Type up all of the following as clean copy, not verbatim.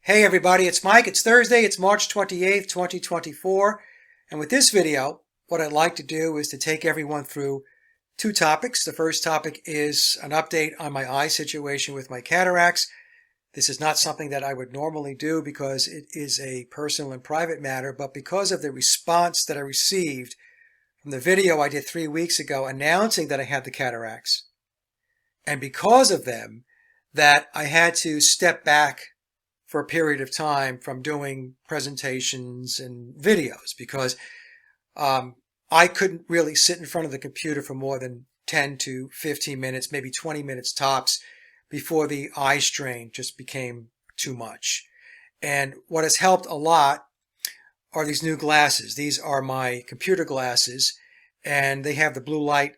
Hey everybody, it's Mike. It's Thursday. It's March 28th, 2024. And with this video, what I'd like to do is to take everyone through two topics. The first topic is an update on my eye situation with my cataracts. This is not something that I would normally do because it is a personal and private matter, but because of the response that I received from the video I did 3 weeks ago announcing that I had the cataracts, and because of them, that I had to step back for a period of time from doing presentations and videos because I couldn't really sit in front of the computer for more than 10 to 15 minutes, maybe 20 minutes tops, before the eye strain just became too much. And what has helped a lot are these new glasses. These are my computer glasses, and they have the blue light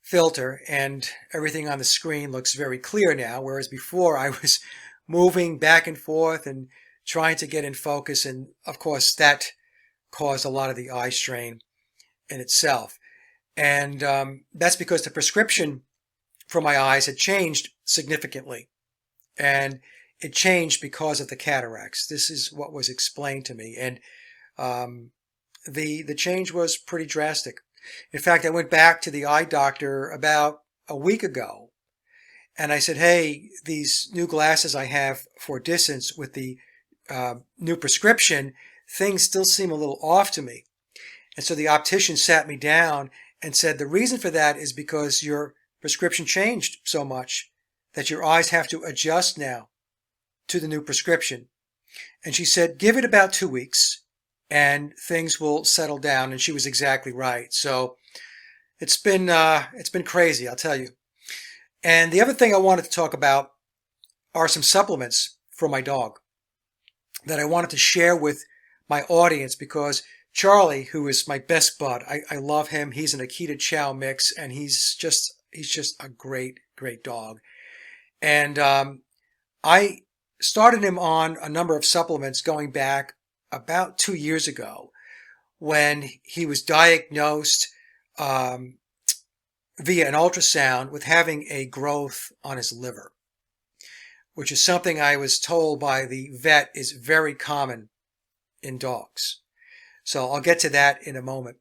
filter, and everything on the screen looks very clear now, whereas before I was moving back and forth and trying to get in focus, and of course that caused a lot of the eye strain in itself. And that's because the prescription for my eyes had changed significantly, and it changed because of the cataracts. This is what was explained to me, and the change was pretty drastic. In fact, I went back to the eye doctor about a week ago, and I said, hey, these new glasses I have for distance with the new prescription, things still seem a little off to me. And so the optician sat me down and said, the reason for that is because your prescription changed so much that your eyes have to adjust now to the new prescription. And she said, give it about 2 weeks and things will settle down. And she was exactly right. So it's been crazy, I'll tell you. And the other thing I wanted to talk about are some supplements for my dog that I wanted to share with my audience because Charlie, who is my best bud, I love him. He's an Akita Chow mix, and he's just a great dog. And I started him on a number of supplements going back about 2 years ago when he was diagnosed via an ultrasound with having a growth on his liver, which is something I was told by the vet is very common in dogs. So I'll get to that in a moment.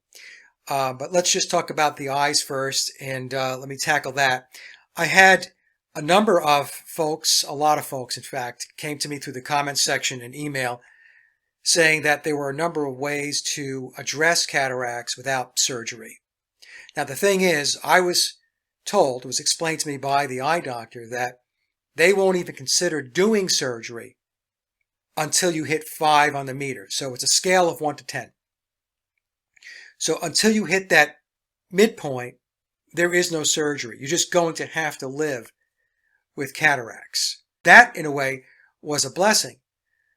But let's just talk about the eyes first, and let me tackle that. I had a number of folks, a lot of folks in fact, came to me through the comments section and email saying that there were a number of ways to address cataracts without surgery. Now, the thing is, I was told, it was explained to me by the eye doctor, that they won't even consider doing surgery until you hit 5 on the meter. So it's a scale of 1 to 10. So until you hit that midpoint, there is no surgery. You're just going to have to live with cataracts. That, in a way, was a blessing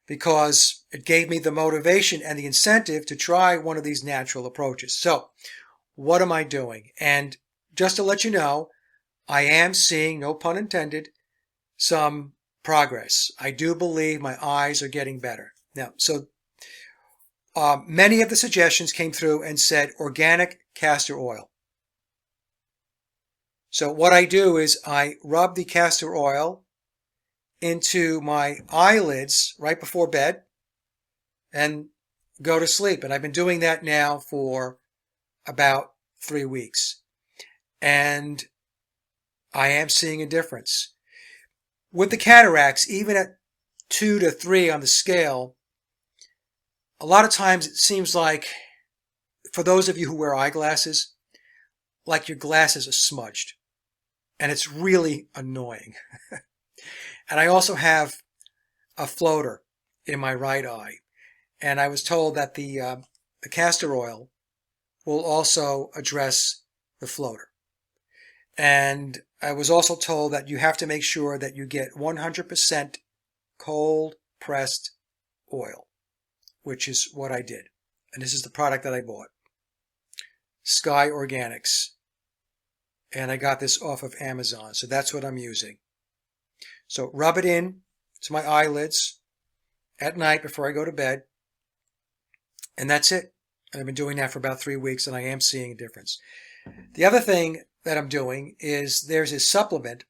because it gave me the motivation and the incentive to try one of these natural approaches. So what am I doing? And just to let you know, I am seeing, no pun intended, some progress. I do believe my eyes are getting better. Now, so many of the suggestions came through and said organic castor oil. So what I do is I rub the castor oil into my eyelids right before bed and go to sleep. And I've been doing that now for about 3 weeks. And I am seeing a difference. With the cataracts, even at 2 to 3 on the scale, a lot of times it seems like, for those of you who wear eyeglasses, like your glasses are smudged. And it's really annoying. And I also have a floater in my right eye. And I was told that the castor oil will also address the floater. And I was also told that you have to make sure that you get 100% cold pressed oil, which is what I did. And this is the product that I bought. Sky Organics. And I got this off of Amazon. So that's what I'm using. So rub it in to my eyelids at night before I go to bed. And that's it. And I've been doing that for about 3 weeks, and I am seeing a difference. The other thing that I'm doing is there's a supplement,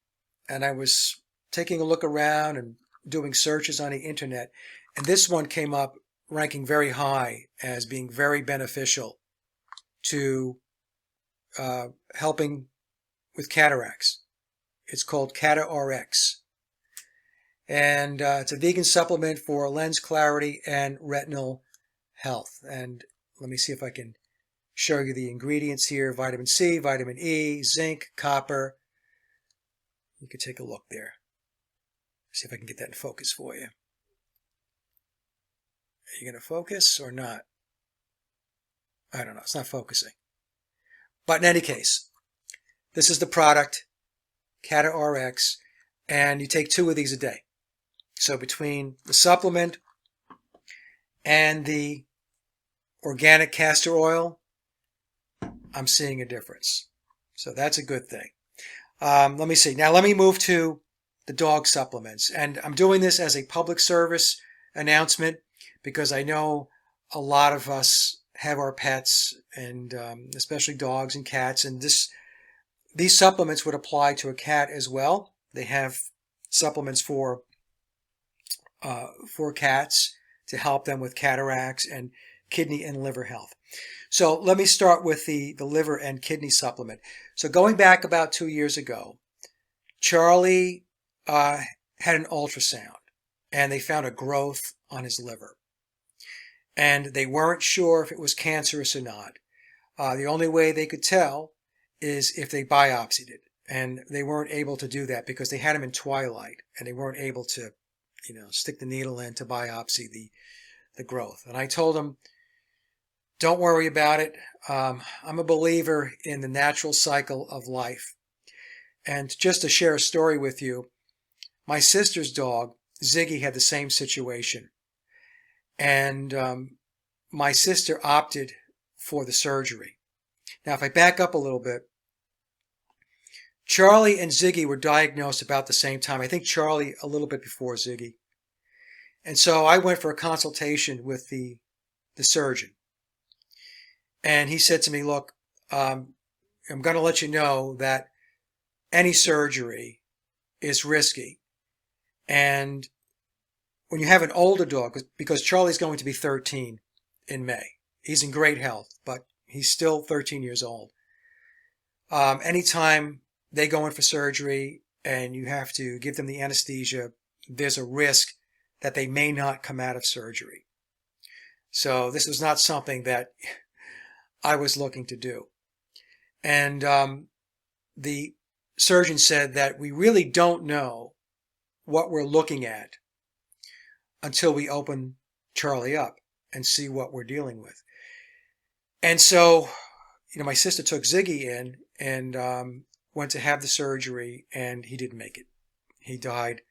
and I was taking a look around and doing searches on the internet, and this one came up ranking very high as being very beneficial to helping with cataracts. It's called Cataracts. And it's a vegan supplement for lens clarity and retinal health. And let me see if I can show you the ingredients here. Vitamin C, vitamin E, zinc, copper. You can take a look there. See if I can get that in focus for you. Are you going to focus or not? I don't know. It's not focusing. But in any case, this is the product, Cataracts, and you take 2 of these a day. So between the supplement and the organic castor oil, I'm seeing a difference. So that's a good thing. Let me see. Now let me move to the dog supplements. And I'm doing this as a public service announcement because I know a lot of us have our pets, and especially dogs and cats. And these supplements would apply to a cat as well. They have supplements for cats to help them with cataracts and kidney and liver health. So let me start with the liver and kidney supplement. So going back about 2 years ago, Charlie had an ultrasound and they found a growth on his liver. And they weren't sure if it was cancerous or not. The only way they could tell is if they biopsied it. And they weren't able to do that because they had him in twilight and they weren't able to, stick the needle in to biopsy the growth. And I told him, don't worry about it. I'm a believer in the natural cycle of life. And just to share a story with you, my sister's dog, Ziggy, had the same situation. And my sister opted for the surgery. Now, if I back up a little bit, Charlie and Ziggy were diagnosed about the same time. I think Charlie a little bit before Ziggy. And so I went for a consultation with the surgeon. And he said to me, look, I'm going to let you know that any surgery is risky. And when you have an older dog, because Charlie's going to be 13 in May, he's in great health, but he's still 13 years old. Anytime they go in for surgery and you have to give them the anesthesia, there's a risk that they may not come out of surgery. So this was not something that I was looking to do. And the surgeon said that we really don't know what we're looking at until we open Charlie up and see what we're dealing with. And so, my sister took Ziggy in and went to have the surgery, and he didn't make it. He died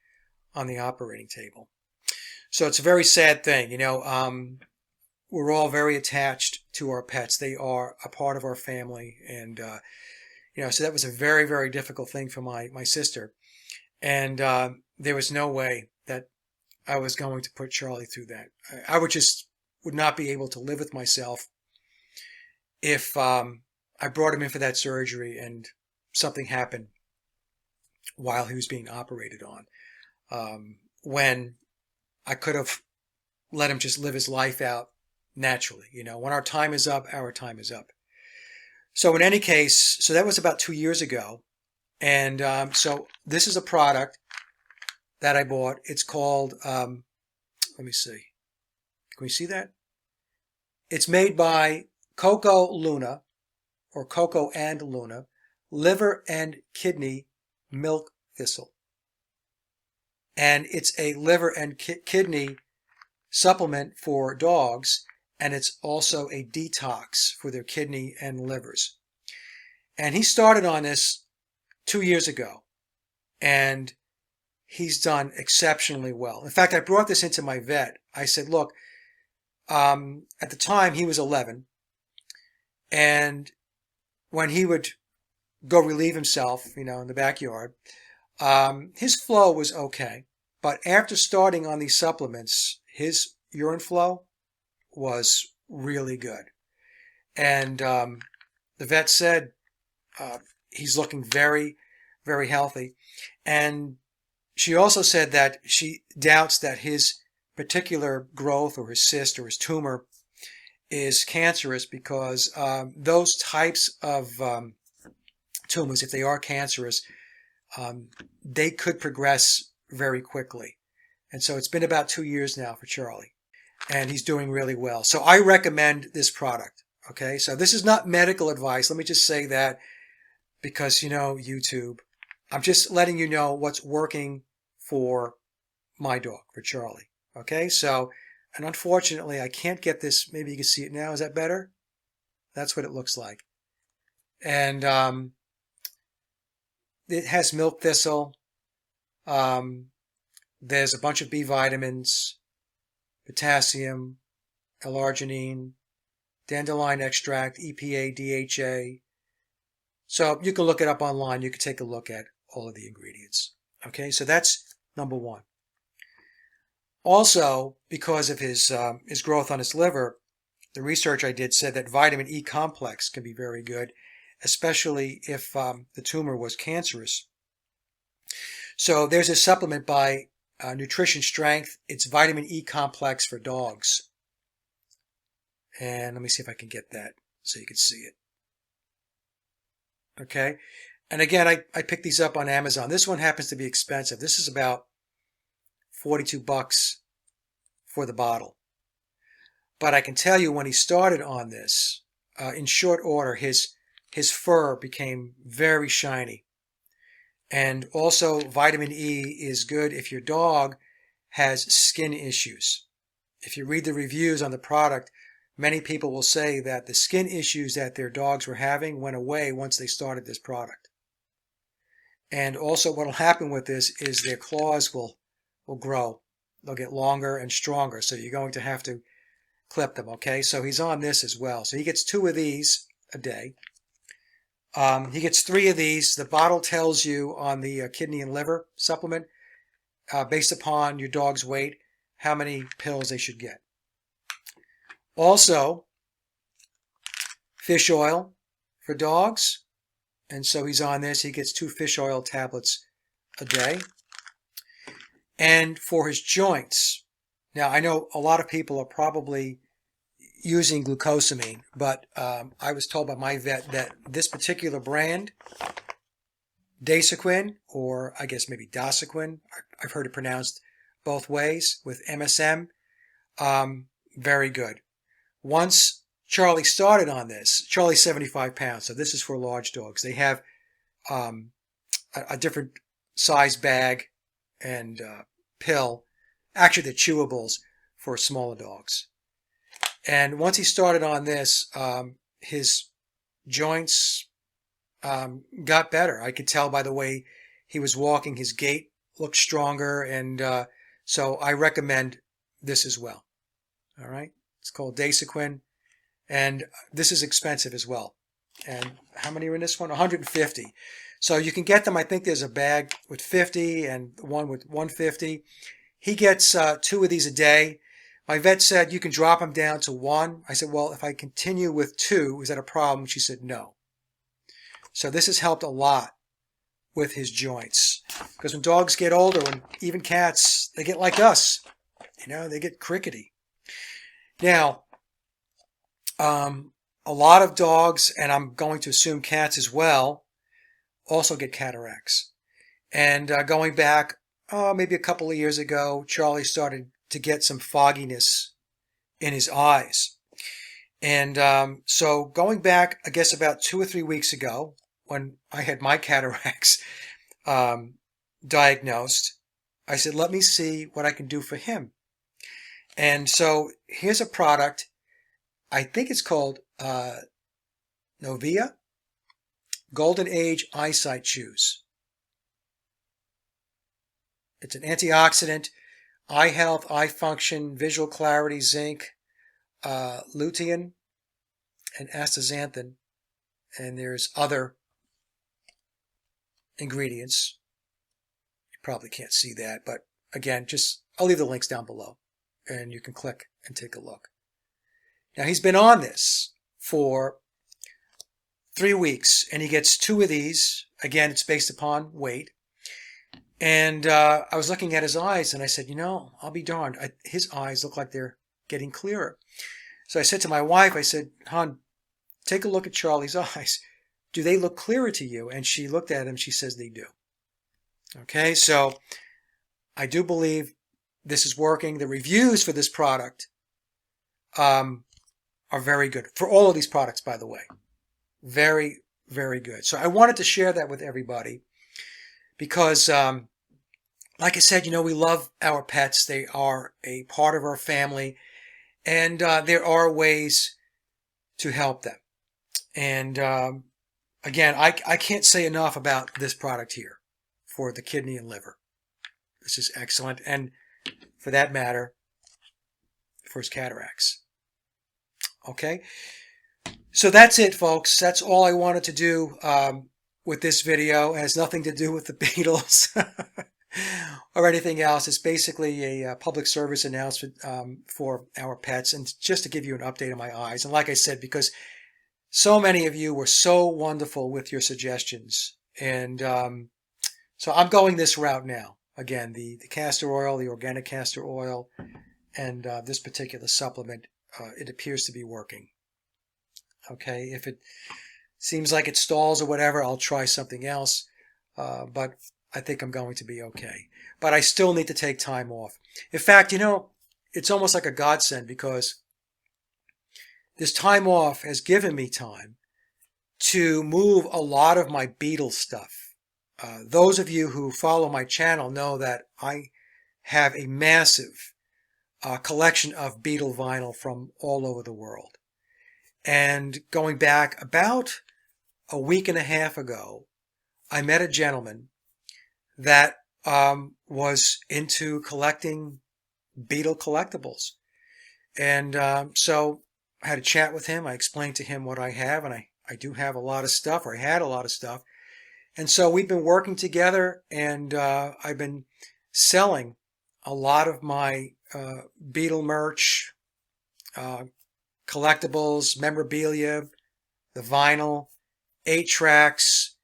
on the operating table. So it's a very sad thing. We're all very attached to our pets. They are a part of our family. And, so that was a very, very difficult thing for my sister. And there was no way that I was going to put Charlie through that. I would not be able to live with myself if I brought him in for that surgery and something happened while he was being operated on, when I could have let him just live his life out naturally. When our time is up, our time is up. So in any case, so that was about 2 years ago. And so this is a product that I bought. It's called, let me see. Can we see that? It's made by Coco Luna, or Coco and Luna, liver and kidney milk thistle. And it's a liver and kidney supplement for dogs, and it's also a detox for their kidney and livers. And he started on this 2 years ago, and he's done exceptionally well. In fact, I brought this into my vet. I said, look, at the time he was 11, and when he would go relieve himself, in the backyard, his flow was okay. But after starting on these supplements, his urine flow was really good. And the vet said he's looking very, very healthy. And She also said that she doubts that his particular growth or his cyst or his tumor is cancerous because those types of tumors, if they are cancerous, they could progress very quickly. And so it's been about 2 years now for Charlie, and he's doing really well. So I recommend this product. Okay, so this is not medical advice. Let me just say that because, YouTube. I'm just letting you know what's working for my dog, for Charlie. Okay, so, and unfortunately, I can't get this. Maybe you can see it now. Is that better? That's what it looks like. And it has milk thistle. There's a bunch of B vitamins, potassium, L-arginine, dandelion extract, EPA, DHA. So you can look it up online. You can take a look at all of the ingredients. Okay, so that's number one. Also, because of his growth on his liver, the research I did said that vitamin E complex can be very good, especially if the tumor was cancerous. So there's a supplement by Nutrition Strength. It's vitamin E complex for dogs. And let me see if I can get that so you can see it. Okay. And again, I picked these up on Amazon. This one happens to be expensive. This is about $42 for the bottle. But I can tell you when he started on this, in short order, his fur became very shiny. And also vitamin E is good if your dog has skin issues. If you read the reviews on the product, many people will say that the skin issues that their dogs were having went away once they started this product. And also what will happen with this is their claws will grow. They'll get longer and stronger, so you're going to have to clip them, okay? So he's on this as well. So he gets 2 of these a day. He gets 3 of these. The bottle tells you on the kidney and liver supplement, based upon your dog's weight, how many pills they should get. Also, fish oil for dogs. And so he's on this. He gets 2 fish oil tablets a day. And for his joints. Now, I know a lot of people are probably using glucosamine, but I was told by my vet that this particular brand, Dasequin, or I guess maybe Dasequin, I've heard it pronounced both ways with MSM, very good. Once Charlie started on this, Charlie's 75 pounds, so this is for large dogs. They have a different size bag and pill. Actually, they're chewables for smaller dogs. And once he started on this, his joints got better. I could tell by the way he was walking. His gait looked stronger, and so I recommend this as well. All right? It's called Dasequin, and this is expensive as well. And how many are in this one? 150. So you can get them. I think there's a bag with 50 and one with 150. He gets 2 of these a day. My vet said you can drop them down to 1. I said, well, if I continue with 2, is that a problem? She said, no. So this has helped a lot with his joints. Because when dogs get older, and even cats, they get like us. They get crickety. Now, a lot of dogs, and I'm going to assume cats as well, also get cataracts. And going back, maybe a couple of years ago, Charlie started to get some fogginess in his eyes. And so going back, I guess about 2 or 3 weeks ago, when I had my cataracts diagnosed, I said, let me see what I can do for him. And so here's a product. I think it's called Novia Golden Age Eyesight Shoes. It's an antioxidant, eye health, eye function, visual clarity, zinc, lutein, and astaxanthin. And there's other ingredients. You probably can't see that, but again, I'll leave the links down below, and you can click and take a look. Now, he's been on this for 3 weeks, and he gets 2 of these. Again, it's based upon weight. And I was looking at his eyes, and I said, I'll be darned. His eyes look like they're getting clearer. So I said to my wife, I said, hon, take a look at Charlie's eyes. Do they look clearer to you? And she looked at him. She says they do. Okay, so I do believe this is working. The reviews for this product are very good. For all of these products, by the way. Very, very good. So I wanted to share that with everybody because, like I said, we love our pets. They are a part of our family. And there are ways to help them. And again, I can't say enough about this product here for the kidney and liver. This is excellent. And for that matter, for his cataracts. Okay. So that's it, folks. That's all I wanted to do with this video. It has nothing to do with the Beatles or anything else. It's basically a public service announcement for our pets and just to give you an update on my eyes. And like I said, because so many of you were so wonderful with your suggestions. And so I'm going this route now. Again, the castor oil, the organic castor oil, and this particular supplement, it appears to be working. Okay, if it seems like it stalls or whatever, I'll try something else. But I think I'm going to be okay. But I still need to take time off. In fact, it's almost like a godsend because this time off has given me time to move a lot of my beetle stuff. Those of you who follow my channel know that I have a massive collection of beetle vinyl from all over the world. And going back about a week and a half ago, I met a gentleman that was into collecting beetle collectibles. And so I had a chat with him. I explained to him what I have, and I do have a lot of stuff, or I had a lot of stuff. And so we've been working together, and I've been selling a lot of my beetle merch, collectibles, memorabilia, the vinyl, 8-tracks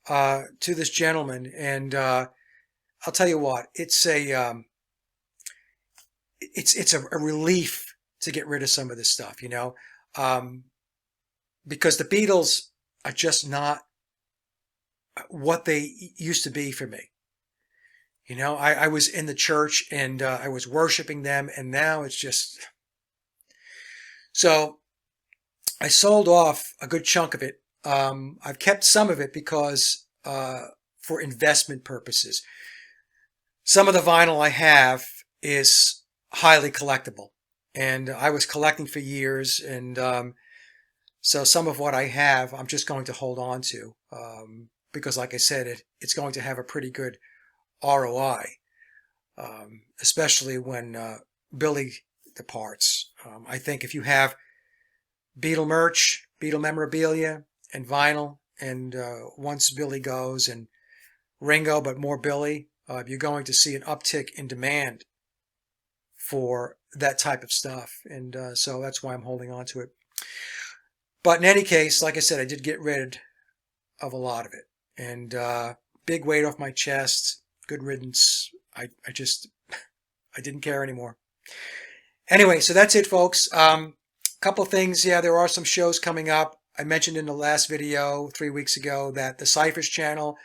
to this gentleman. And I'll tell you what, it's a relief to get rid of some of this stuff, because the Beatles are just not what they used to be for me. I was in the church and I was worshiping them, and now it's just... So I sold off a good chunk of it. I've kept some of it because for investment purposes. Some of the vinyl I have is highly collectible, and I was collecting for years, and so some of what I have I'm just going to hold on to because, like I said, it's going to have a pretty good ROI, especially when Billy departs. I think if you have Beatle merch, Beatle memorabilia, and vinyl, and once Billy goes, and Ringo, but more Billy, you're going to see an uptick in demand for that type of stuff. And so that's why I'm holding on to it. But in any case, like I said, I did get rid of a lot of it. And big weight off my chest, good riddance. I didn't care anymore. Anyway, so that's it, folks. Couple things. Yeah, there are some shows coming up. I mentioned in the last video 3 weeks ago that the Cyphers channel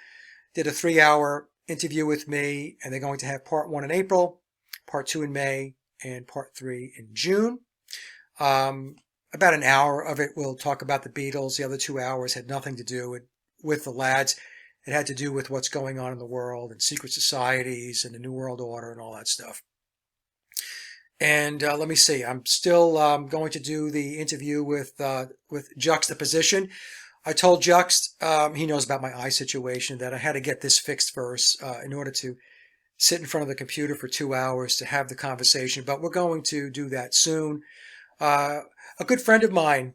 did a 3-hour interview with me, and they're going to have part 1 in April, part 2 in May, and part 3 in June. About an hour of it will talk about the Beatles. The other 2 hours had nothing to do with the lads. It had to do with what's going on in the world and secret societies and the New World Order and all that stuff. And let me see. I'm still going to do the interview with Juxtaposition. I told Juxt, he knows about my eye situation, that I had to get this fixed first in order to sit in front of the computer for 2 hours to have the conversation. But we're going to do that soon. A good friend of mine,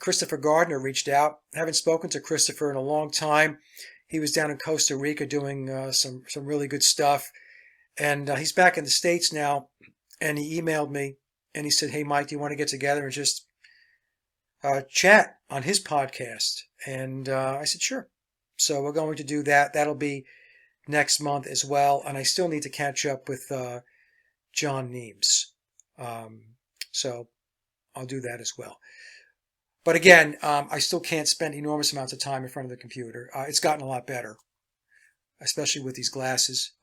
Christopher Gardner, reached out. I haven't spoken to Christopher in a long time. He was down in Costa Rica doing some really good stuff. And he's back in the States now. And he emailed me and he said, "Hey, Mike, do you want to get together and just chat on his podcast?" And I said, "Sure." So we're going to do that. That'll be next month as well, and I still need to catch up with John Neems. So I'll do that as well. But again, I still can't spend enormous amounts of time in front of the computer. It's gotten a lot better, especially with these glasses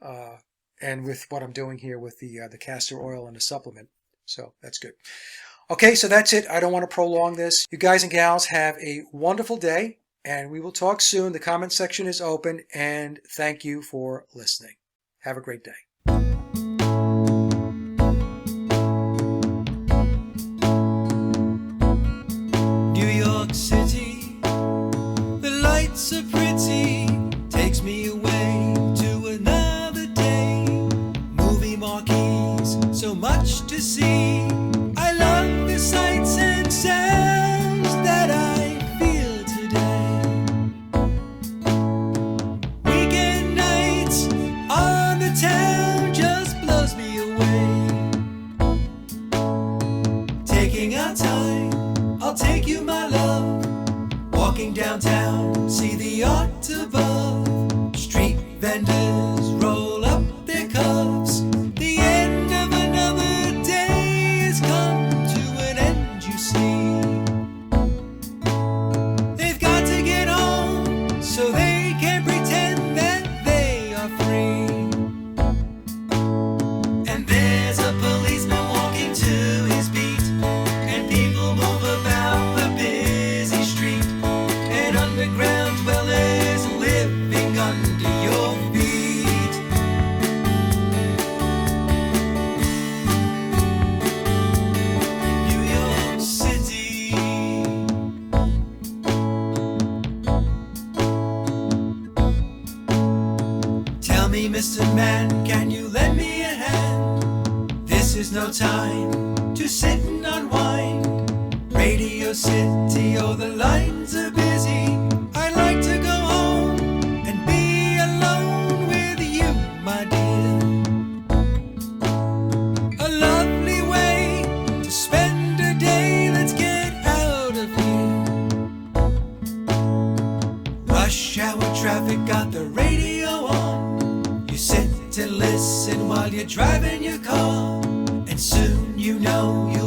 and with what I'm doing here with the castor oil and the supplement. So that's good. Okay, so that's it. I don't want to prolong this. You guys and gals have a wonderful day, and we will talk soon. The comment section is open, and thank you for listening. Have a great day. City, the lights are pretty, takes me away to another day. Movie marquees, so much to see. I love the sights and sounds that I feel today. Weekend nights on the town just blows me away. Taking our time, I'll take you, my love. Walking downtown, see the art above. Street vendors roll up their cuffs. The end of another day has come to an end, you see. They've got to get home so they can pretend that they are free. And there's a policeman walking to his beat, and people move about the busy street. Underground dwellers living under your feet. New York City. Tell me, Mr. Man, can you lend me a hand? This is no time to sit and unwind. Radio City, oh, the lines are busy. I'd like to go home and be alone with you, my dear. A lovely way to spend a day, let's get out of here. Rush hour traffic, got the radio on. You sit and listen while you're driving your car, and soon you know you'll